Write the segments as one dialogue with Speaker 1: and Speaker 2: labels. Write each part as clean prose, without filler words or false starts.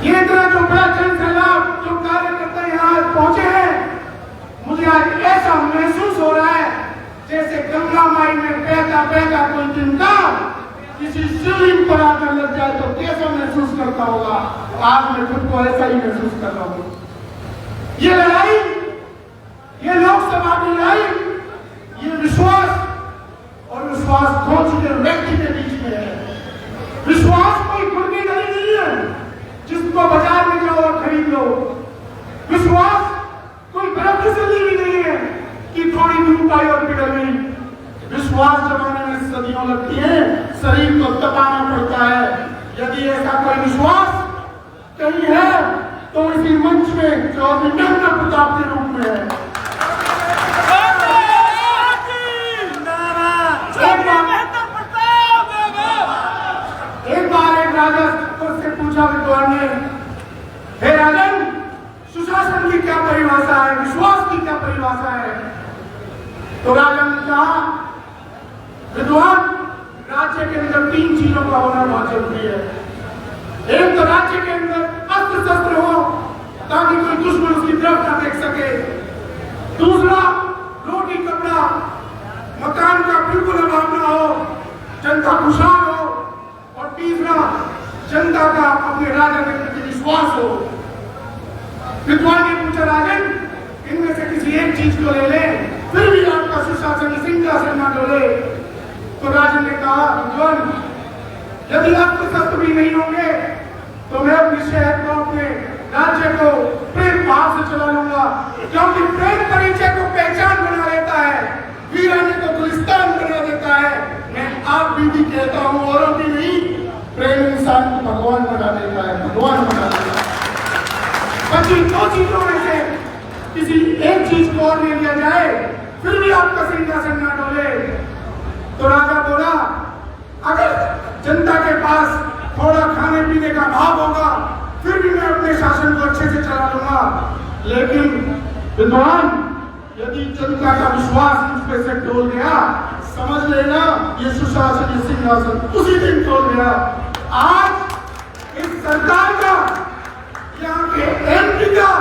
Speaker 1: ये इतना जो बड़ा जन सैलाब जो कार्यकर्ता यहाँ पहुंचे हैं, मुझे आज ऐसा महसूस हो रहा है जैसे गंगा माई में बहता बहता कोई तिनका किसी शिवलिंग पर आकर लग जाए तो कैसा महसूस करता होगा। आज मैं खुद को ऐसा ही महसूस कर रहा हूँ। ये लड़ाई, ये लोकसभा की लड़ाई, ये विश्वास और विश्वास खो चुके व्यक्ति के बीच में है। विश्वास कोई खुर्गी गली नहीं है जिसको बाजार में जाओ और खरीद लो। विश्वास कोई बर्फ की सदी भी नहीं है कि थोड़ी धूप आई और पिघल गई। विश्वास जमाने में सदियों लगती है, शरीर को तपाना पड़ता है। यदि ऐसा कोई विश्वास कहीं है तो इसी मंच में चौधरी नरेंद्र प्रताप के रूप में है। एक बार एक राजा से पूछा विद्वान ने, हे राजन, सुशासन की क्या परिभाषा है, विश्वास की क्या परिभाषा है? तो राजा ने कहा, विद्वान, राज्य के अंदर 3 चीजों का होना बहुत जरूरी है। एक तो राज्य के अंदर अस्त्र शस्त्र हो ताकि कोई दुश्मन उसकी तरफ ना देख सके। दूसरा, रोटी कपड़ा मकान का बिल्कुल अभाव ना हो, जनता खुशहाल हो। और तीसरा, जनता का अपने राजा के प्रति विश्वास हो। विद्वान ने पूछा, राजन, इनमें से किसी एक चीज को ले लें फिर भी आपका सुशासन सिंहासन न डोले। तो राजन ने कहा, विद्वान, यदि अस्त्र शस्त्र भी नहीं होंगे तो मैं अपने शहर को, अपने राज्य को प्रेम भाव से चला लूंगा, क्योंकि प्रेम परिचय को पहचान बना लेता है, वीराने को गुलिस्तान बना देता है। मैं आप भी कहता हूँ, औरों भी नहीं, प्रेम इंसान को भगवान बना देता है, भगवान बना देता है। बची 2 चीजों में से किसी एक चीज को और ले लिया जाए फिर भी आपका सिंहासन न डोले। तो राजा बोला, अगर जनता के पास थोड़ा खाने पीने का भाव होगा फिर भी मैं अपने शासन को अच्छे से चला लूंगा, लेकिन विद्वान, यदि जनता का विश्वास मुझ पे से डोल गया, समझ लेना ये सुशासन, ये सिंहासन उसी दिन डोल गया। आज इस सरकार का, यहाँ के एमपी का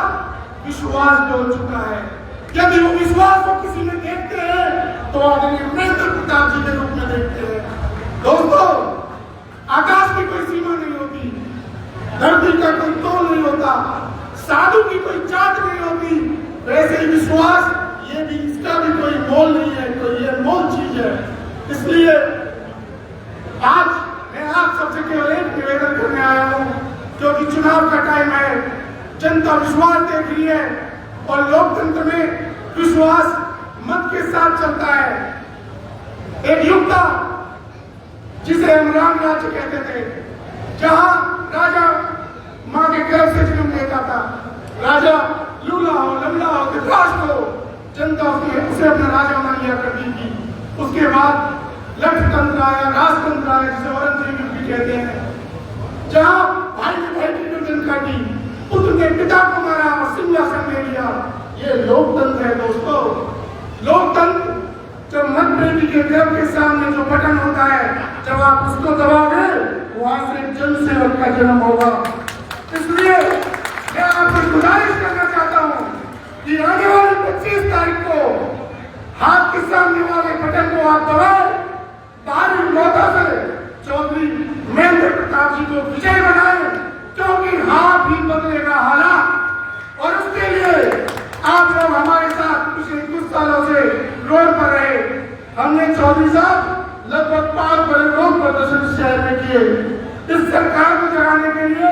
Speaker 1: विश्वास डोल चुका है। यदि वो विश्वास को किसी में देखते हैं तो आदरणीय नरेंद्र प्रताप जी के रूप में देखते हैं। दोस्तों, आकाश की कोई सीमा नहीं होती, धरती का कोई तोल नहीं होता, साधु की कोई जात नहीं होती। वैसे ही विश्वास, ये भी, इसका भी कोई मोल नहीं है, कोई ये मोल चीज है। इसलिए आज मैं आप सबसे केवल एक निवेदन करने आया हूँ, क्योंकि चुनाव का टाइम है, जनता विश्वास देख रही है और लोकतंत्र में विश्वास मत के साथ चलता है। एक युग था जिसे हम राम राज्य कहते थे, जहां राजा मां के गर्भ से जन्म लेता था। राजा लूला हो, लंगड़ा हो, धृतराष्ट्र हो, जनता उसे अपना राजा मान लिया करती थी। उसके बाद लठतंत्र आया, राजतंत्र आया, जिसे औरंगजेब भी कहते हैं, जहां भाई ने भाई की गर्दन काटी, पुत्र ने पिता को मारा और सिंहासन ले लिया। ये लोकतंत्र है दोस्तों। लोकतंत्र जब मतपेटी के गर्भ के सामने जो बटन होता है, जब आप उसको दबाओगे, वहां से जनसेवक का जन्म होगा। इसलिए मैं आपसे गुजारिश करना चाहता हूं कि आने वाली 25 तारीख को हाथ के सामने वाले बटन को आप दबाएं, बाहरी मौका से चौधरी नरेंद्र प्रताप जी को विजय बनाएं, क्योंकि हाथ ही बदलेगा हालात। और उसके लिए आप लोग हमारे साथ पिछले कुछ सालों से रोड पर रहे। हमने चौधरी साहब लगभग 5 बड़े रोड प्रदर्शन शहर में किए। इस सरकार को जगाने के लिए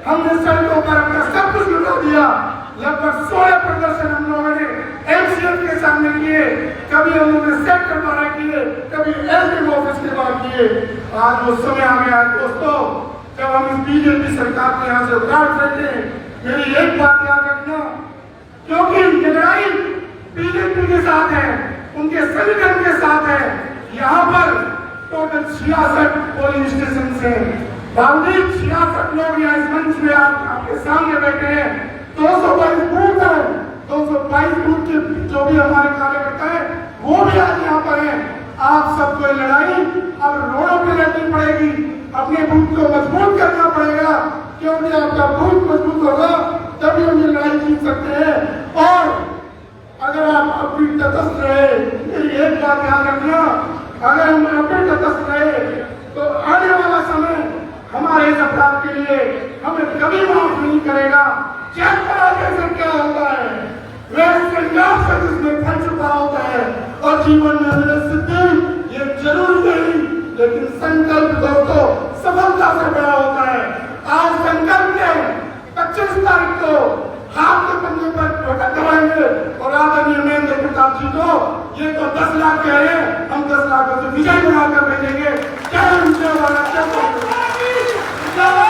Speaker 1: हमने सड़कों पर अपना सब कुछ लुटा दिया। लगभग 16 प्रदर्शन हम लोगों ने एमसीएफ के सामने किए, कभी हम लोगों ने सेक्टर द्वारा किए, कभी एसडीएम ऑफिस के बाद किए। आज वो समय आ गया दोस्तों, जब हम इस बीजेपी सरकार को यहाँ से उतार सके। मेरी एक बात याद रखना, क्योंकि ये लड़ाई बीजेपी के साथ है, उनके संगठन के साथ है। यहाँ पर टोटल 66 पोलिंग स्टेशन से बावजूद 66 लोग यहाँ इस मंच में आपके सामने बैठे हैं। 222 बूथ है, 222 बूथ के जो भी हमारे कार्यकर्ता है वो भी आज यहाँ पर है। आप सबको लड़ाई अब रोडों पे लड़नी पड़ेगी, अपने बूथ को मजबूत करना पड़ेगा, क्योंकि आपका बूथ मजबूत होगा तभी हम ये लड़ाई जीत सकते हैं। और अगर आप अपनी तटस्थ रहे, मेरी एक बात ध्यान रखना, अगर हम अपने तटस्थ रहे तो आने वाला समय हमारे इस अपराध के लिए हमें कभी माफ नहीं करेगा। चेक करा कैसे क्या होता है, वह संघर्ष जिसमें फैल चुका होता है। और जीवन में मेरे सिद्धि ये जरूर नहीं, लेकिन संकल्प दोस्तों सफलता से बड़ा होता है। आज संकल्प ने 25 तारीख को हाथ के पंजे पर ठोकर दबाएंगे और आदरणीय महेंद्र प्रताप जी को ये तो 10 लाख कह रहे हैं, हम 10 लाख से विजय बनाकर भेजेंगे। जय हिंद, जय भारत, जय